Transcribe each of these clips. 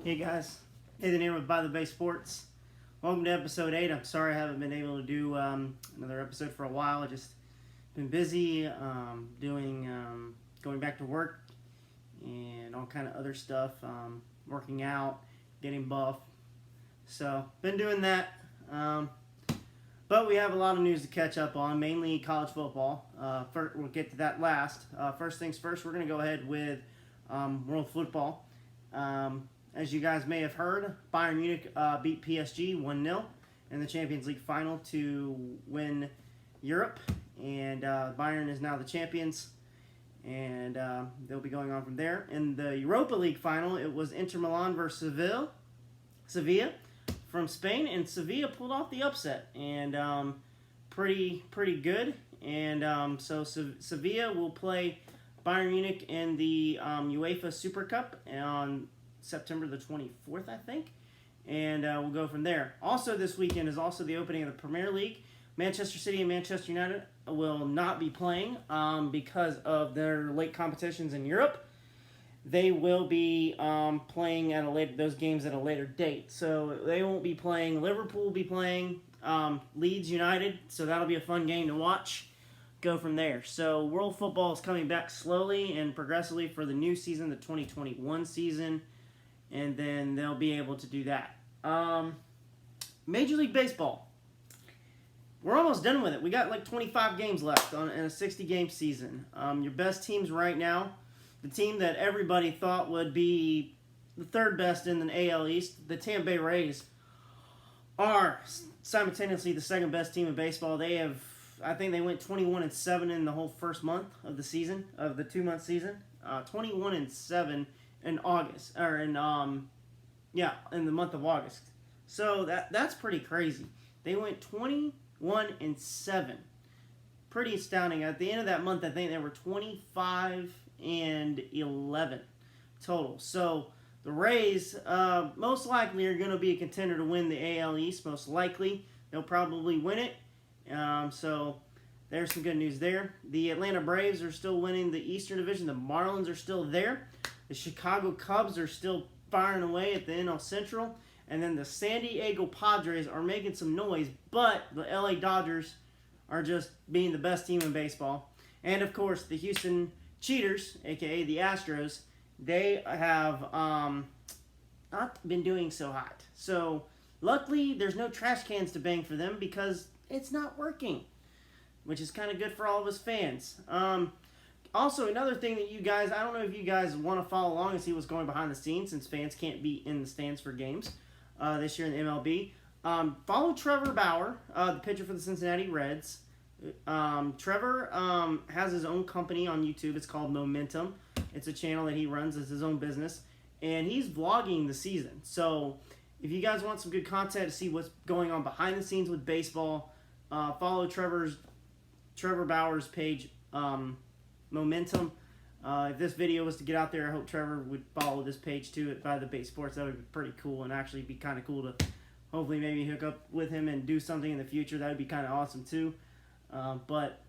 Hey guys, Nathan here with By the Bay Sports. Welcome to episode 8. I'm sorry I haven't been able to do another episode for a while. I've just been busy going back to work and all kind of other stuff, working out, getting buff. So, been doing that. But we have a lot of news to catch up on, mainly college football. We'll get to that last. First things first, we're going to go ahead with World Futbol. As you guys may have heard, Bayern Munich beat PSG 1-0 in the Champions League final to win Europe. And Bayern is now the champions. And they'll be going on from there. In the Europa League final, it was Inter Milan versus Sevilla from Spain. And Sevilla pulled off the upset. And pretty good. And so Sevilla will play Bayern Munich in the UEFA Super Cup on September the 24th, I think. And we'll go from there. Also this weekend is also the opening of the Premier League. Manchester City and Manchester United will not be playing because of their late competitions in Europe. They will be playing at those games at a later date. So they won't be playing. Liverpool will be playing Leeds United. So that'll be a fun game to watch. Go from there. So World Futbol is coming back slowly and progressively for the new season, the 2021 season. And then they'll be able to do that. Major League Baseball. We're almost done with it. We got like 25 games left in a 60-game season. Your best teams right now, the team that everybody thought would be the third best in the AL East, the Tampa Bay Rays, are simultaneously the second best team in baseball. I think they went 21-7 in the whole first month of the season, of the 2-month season. 21-7 in August, or in the month of August. So that's pretty crazy. They went 21-7. Pretty astounding. At the end of that month, I think they were 25-11 total. So the Rays most likely are going to be a contender to win the AL East. Most likely, they'll probably win it. So there's some good news there. The Atlanta Braves are still winning the Eastern Division. The Marlins are still there. The Chicago Cubs are still firing away at the NL Central. And then the San Diego Padres are making some noise, but the LA Dodgers are just being the best team in baseball. And, of course, the Houston Cheaters, a.k.a. the Astros, they have not been doing so hot. So, luckily, there's no trash cans to bang for them because it's not working, which is kind of good for all of us fans. Also, another thing that you guys, I don't know if you guys want to follow along and see what's going behind the scenes since fans can't be in the stands for games this year in the MLB. Follow Trevor Bauer, the pitcher for the Cincinnati Reds. Trevor has his own company on YouTube. It's called Momentum. It's a channel that he runs as his own business. And he's vlogging the season. So if you guys want some good content to see what's going on behind the scenes with baseball, follow Trevor Bauer's page, Momentum. If this video was to get out there, I hope Trevor would follow this page too at By the Bay Sports. That would be pretty cool and actually be kind of cool to hopefully maybe hook up with him and do something in the future. That would be kind of awesome too. But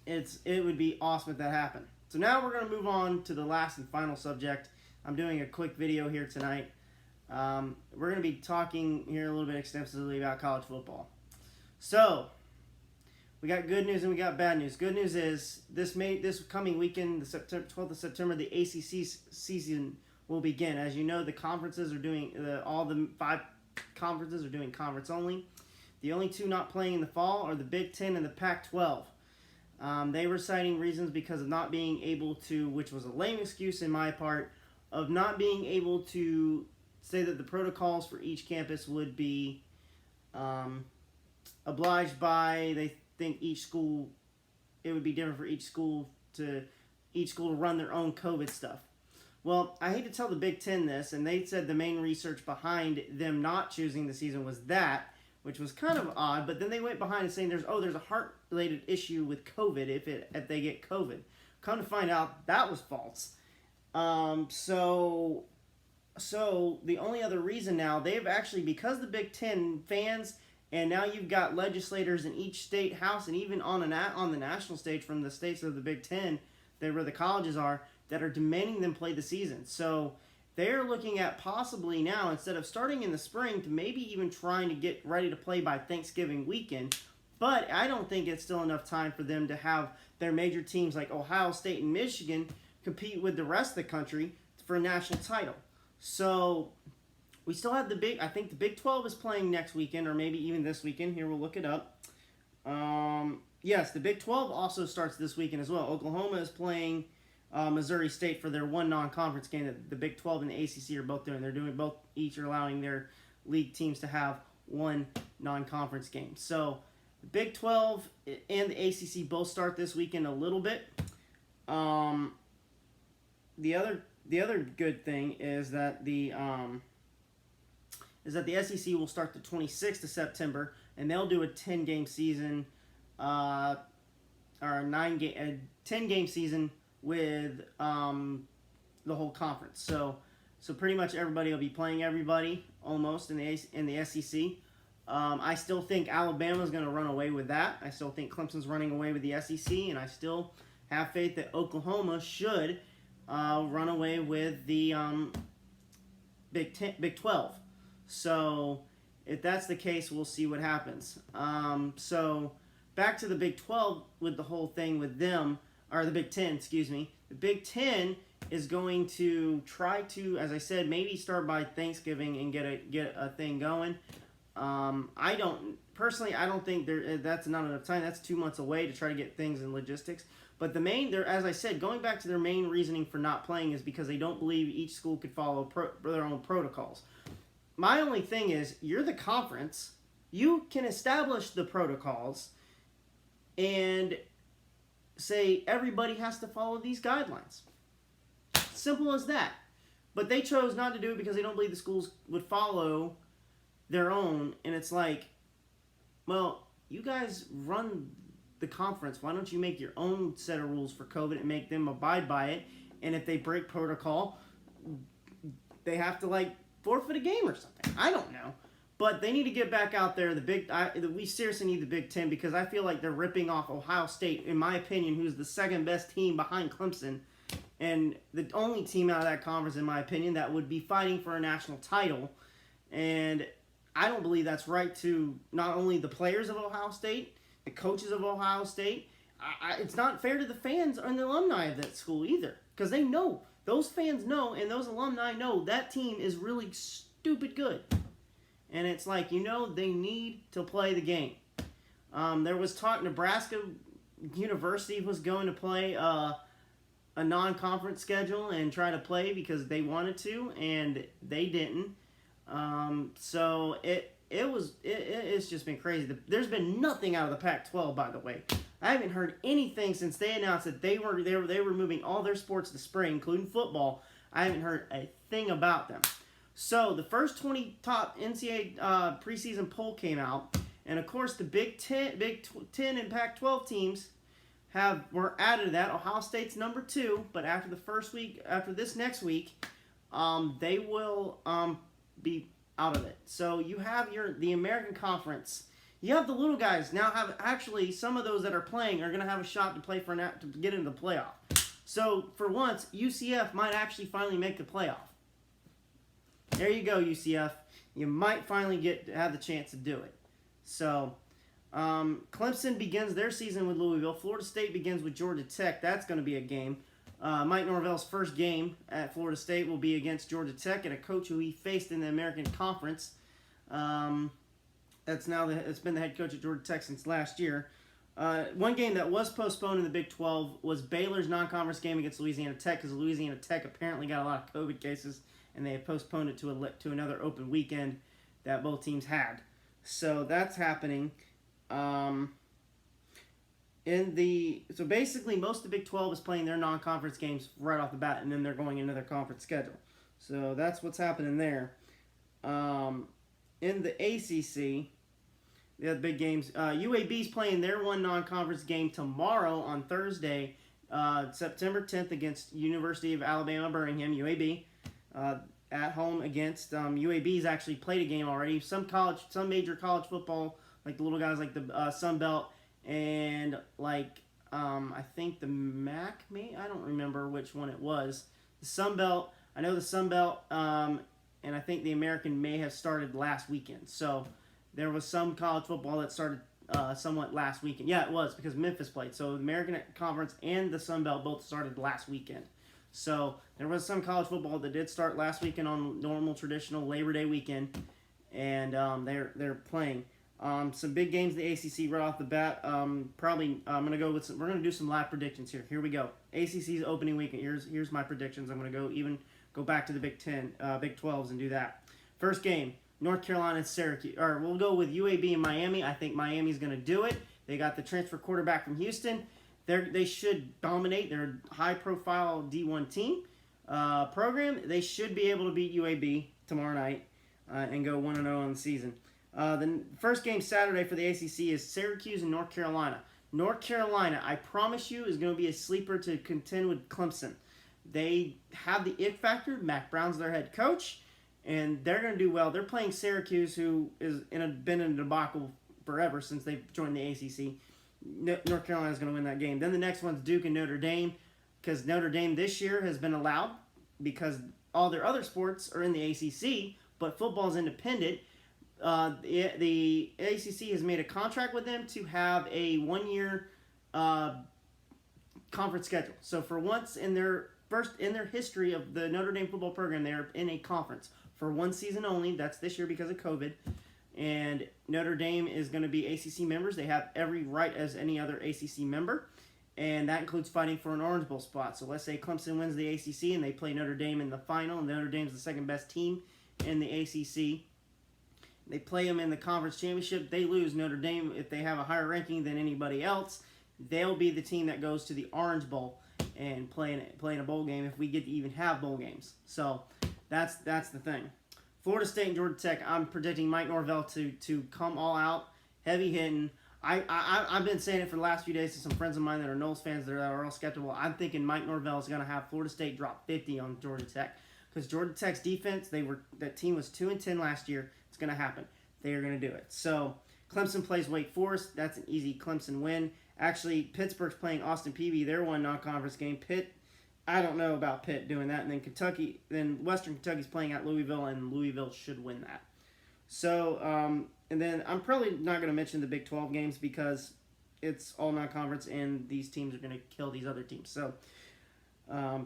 it would be awesome if that happened. So now we're going to move on to the last and final subject. I'm doing a quick video here tonight. We're going to be talking here a little bit extensively about college football. So we got good news and we got bad news. Good news is this coming weekend, the 12th of September, the ACC season will begin. As you know, the conferences are doing all the 5 conferences are doing conference only. The only 2 not playing in the fall are the Big Ten and the Pac-12. They were citing reasons because of not being able to, which was a lame excuse in my part, of not being able to say that the protocols for each campus would be obliged by, they think each school, it would be different for each school to run their own COVID stuff. Well, I hate to tell the Big Ten this, and they said the main research behind them not choosing the season was that, which was kind of odd, but then they went behind and saying there's a heart-related issue with COVID if they get COVID. Come to find out, that was false. So the only other reason now, they've actually, because the Big Ten fans, and now you've got legislators in each state house and even on the national stage from the states of the Big Ten, where the colleges are, that are demanding them play the season. So they're looking at possibly now, instead of starting in the spring, to maybe even trying to get ready to play by Thanksgiving weekend. But I don't think it's still enough time for them to have their major teams like Ohio State and Michigan compete with the rest of the country for a national title. So we still have I think the Big 12 is playing next weekend, or maybe even this weekend. Here, we'll look it up. Yes, the Big 12 also starts this weekend as well. Oklahoma is playing Missouri State for their one non-conference game that the Big 12 and the ACC are both doing. They're doing both, each are allowing their league teams to have one non-conference game. So the Big 12 and the ACC both start this weekend a little bit. The other good thing is that the SEC will start the 26th of September, and they'll do a 10-game season, or a 10-game season with the whole conference. So pretty much everybody will be playing everybody almost in the SEC. I still think Alabama's going to run away with that. I still think Clemson's running away with the SEC, and I still have faith that Oklahoma should run away with the Big 12. So if that's the case, we'll see what happens. So back to the Big 12 with the whole thing with them, or the Big 10, excuse me. The Big 10 is going to try to, as I said, maybe start by Thanksgiving and get a thing going. I don't think that's not enough time. That's 2 months away to try to get things in logistics. But as I said, going back to their main reasoning for not playing is because they don't believe each school could follow their own protocols. My only thing is, you're the conference. You can establish the protocols and say everybody has to follow these guidelines. Simple as that. But they chose not to do it because they don't believe the schools would follow their own. And it's like, well, you guys run the conference. Why don't you make your own set of rules for COVID and make them abide by it? And if they break protocol, they have to forfeit a game or something. I don't know. But they need to get back out there. We seriously need the Big Ten, because I feel like they're ripping off Ohio State, in my opinion, who's the second best team behind Clemson, and the only team out of that conference, in my opinion, that would be fighting for a national title. And I don't believe that's right to not only the players of Ohio State, the coaches of Ohio State. It's not fair to the fans and the alumni of that school either, because they know, those fans know, and those alumni know that team is really stupid good. And it's like, they need to play the game. There was talk Nebraska University was going to play a non-conference schedule and try to play because they wanted to, and they didn't. So it's just been crazy. There's been nothing out of the Pac-12, by the way. I haven't heard anything since they announced that they were moving all their sports to spring, including football. I haven't heard a thing about them. So the first 20 top NCAA preseason poll came out, and of course the Big 10 and Pac-12 teams were added to that. Ohio State's number 2, but after this next week, they will be out of it. So you have the American Conference. You have the little guys now. Some of those that are playing are going to have a shot to play to get into the playoff. So for once, UCF might actually finally make the playoff. There you go, UCF. You might finally have the chance to do it. So, Clemson begins their season with Louisville. Florida State begins with Georgia Tech. That's going to be a game. Mike Norvell's first game at Florida State will be against Georgia Tech, and a coach who he faced in the American Conference. It's been the head coach at Georgia Tech since last year. One game that was postponed in the Big 12 was Baylor's non-conference game against Louisiana Tech, because Louisiana Tech apparently got a lot of COVID cases, and they have postponed it to another open weekend that both teams had. So that's happening. So basically, most of the Big 12 is playing their non-conference games right off the bat, and then they're going into their conference schedule. So that's what's happening there. In the ACC, they have big games. UAB's playing their one non-conference game tomorrow on Thursday, September 10th, against University of Alabama Birmingham, UAB. At home against UAB's actually played a game already. Some major college football, like the little guys like the Sun Belt and I think the MAC, I don't remember which one it was. The Sun Belt, I know the Sun Belt and I think the American may have started last weekend. So there was some college football that started somewhat last weekend. Yeah, it was because Memphis played. So the American Conference and the Sun Belt both started last weekend. So there was some college football that did start last weekend on normal traditional Labor Day weekend, and they're playing. Some big games in the ACC right off the bat. Probably I'm gonna go with we're gonna do some live predictions here. Here we go. ACC's opening weekend. Here's my predictions. I'm gonna go back to the Big 12s and do that. First game, North Carolina and Syracuse. Or we'll go with UAB and Miami. I think Miami's gonna do it. They got the transfer quarterback from Houston. They should dominate. They're a high-profile D1 team program. They should be able to beat UAB tomorrow night and go 1-0 on the season. The first game Saturday for the ACC is Syracuse and North Carolina. North Carolina, I promise you, is going to be a sleeper to contend with Clemson. They have the it factor. Mac Brown's their head coach, and they're going to do well. They're playing Syracuse, who is been in a debacle forever since they've joined the ACC. North Carolina's going to win that game. Then the next one's Duke and Notre Dame, because Notre Dame this year has been allowed because all their other sports are in the ACC, but football's independent. The ACC has made a contract with them to have a 1-year conference schedule. So for once in their history of the Notre Dame football program, they're in a conference for one season only. That's this year because of COVID. And Notre Dame is going to be ACC members. They have every right as any other ACC member, and that includes fighting for an Orange Bowl spot. So let's say Clemson wins the ACC and they play Notre Dame in the final, and Notre Dame's the second best team in the ACC. They play them in the conference championship. They lose. Notre Dame, if they have a higher ranking than anybody else, they'll be the team that goes to the Orange Bowl and play in a bowl game if we get to even have bowl games. So that's the thing. Florida State and Georgia Tech, I'm predicting Mike Norvell to come all out, heavy hitting. I've been saying it for the last few days to some friends of mine that are Noles fans that are all skeptical. I'm thinking Mike Norvell is going to have Florida State drop 50 on Georgia Tech because Georgia Tech's defense, that team was 2-10 last year. It's going to happen. They are going to do it. So Clemson plays Wake Forest. That's an easy Clemson win. Actually, Pittsburgh's playing Austin Peay. They're one non-conference game. I don't know about Pitt doing that. And then Western Kentucky's playing at Louisville, and Louisville should win that. So, and then I'm probably not going to mention the Big 12 games because it's all non-conference, and these teams are going to kill these other teams. So,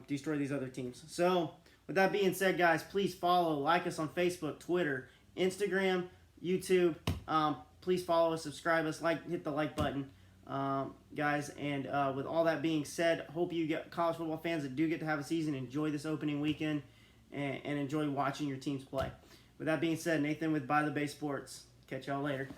destroy these other teams. So, with that being said, guys, please like us on Facebook, Twitter, Instagram, YouTube. Please follow us, subscribe us, hit the like button. Guys, and with all that being said, hope you get college football fans that do get to have a season enjoy this opening weekend and enjoy watching your teams play. With that being said, Nathan with By the Bay Sports. Catch y'all later.